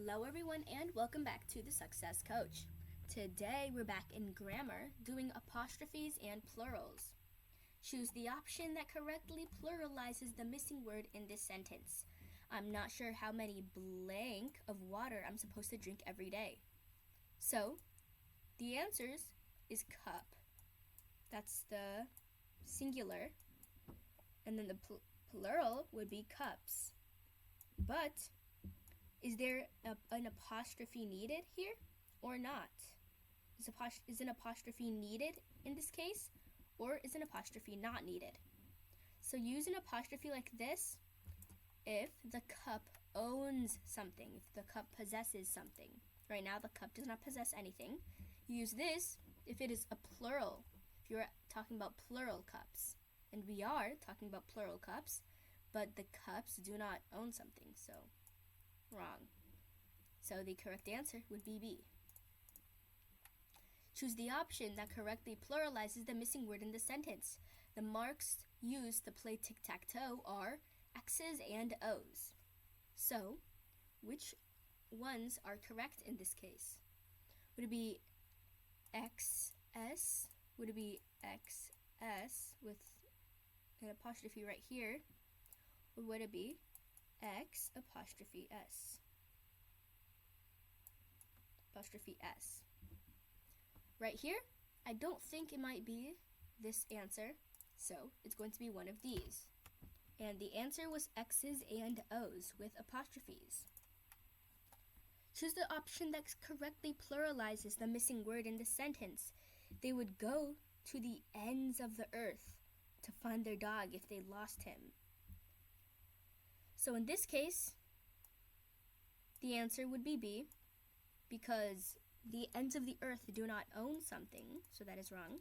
Hello everyone and welcome back to the Success Coach. Today we're back in grammar doing apostrophes and plurals. Choose the option that correctly pluralizes the missing word in this sentence. I'm not sure how many blank of water I'm supposed to drink every day. So, the answers is cup. That's the singular. And then the plural would be cups. But is there an apostrophe needed here or not? Is an apostrophe needed in this case, or is an apostrophe not needed? So use an apostrophe like this if the cup owns something, if the cup possesses something. Right now the cup does not possess anything. Use this if it is a plural, if you're talking about plural cups. And we are talking about plural cups, but the cups do not own something, so wrong. So the correct answer would be B. Choose the option that correctly pluralizes the missing word in the sentence. The marks used to play tic-tac-toe are X's and O's. So, which ones are correct in this case? Would it be XS? Would it be XS with an apostrophe right here? Or would it be X apostrophe S? Apostrophe S. Right here, I don't think it might be this answer, so it's going to be one of these. And the answer was X's and O's with apostrophes. Choose the option that correctly pluralizes the missing word in the sentence. They would go to the ends of the earth to find their dog if they lost him. So in this case, the answer would be B, because the ends of the earth do not own something, so that is wrong.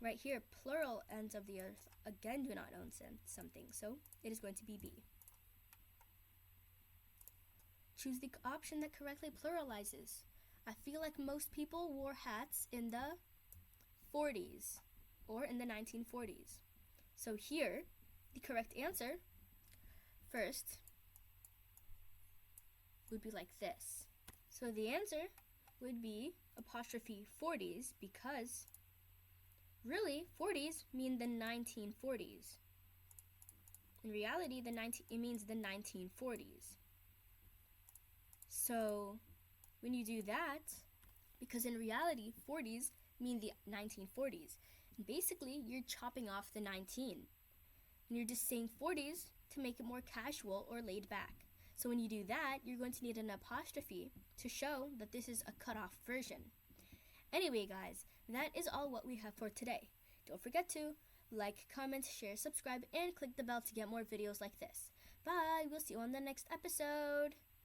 Right here, plural ends of the earth again do not own something, so it is going to be B. Choose the option that correctly pluralizes. I feel like most people wore hats in the 40s or in the 1940s. So here, the correct answer first would be like this. So the answer would be apostrophe 40s, because really 40s mean the 1940s. In reality, it means the 1940s. So when you do that, because in reality 40s mean the 1940s, and basically you're chopping off the 19 and you're just saying 40s to make it more casual or laid back. So when you do that, you're going to need an apostrophe to show that this is a cut-off version. Anyway, guys, that is all what we have for today. Don't forget to like, comment, share, subscribe, and click the bell to get more videos like this. Bye! We'll see you on the next episode.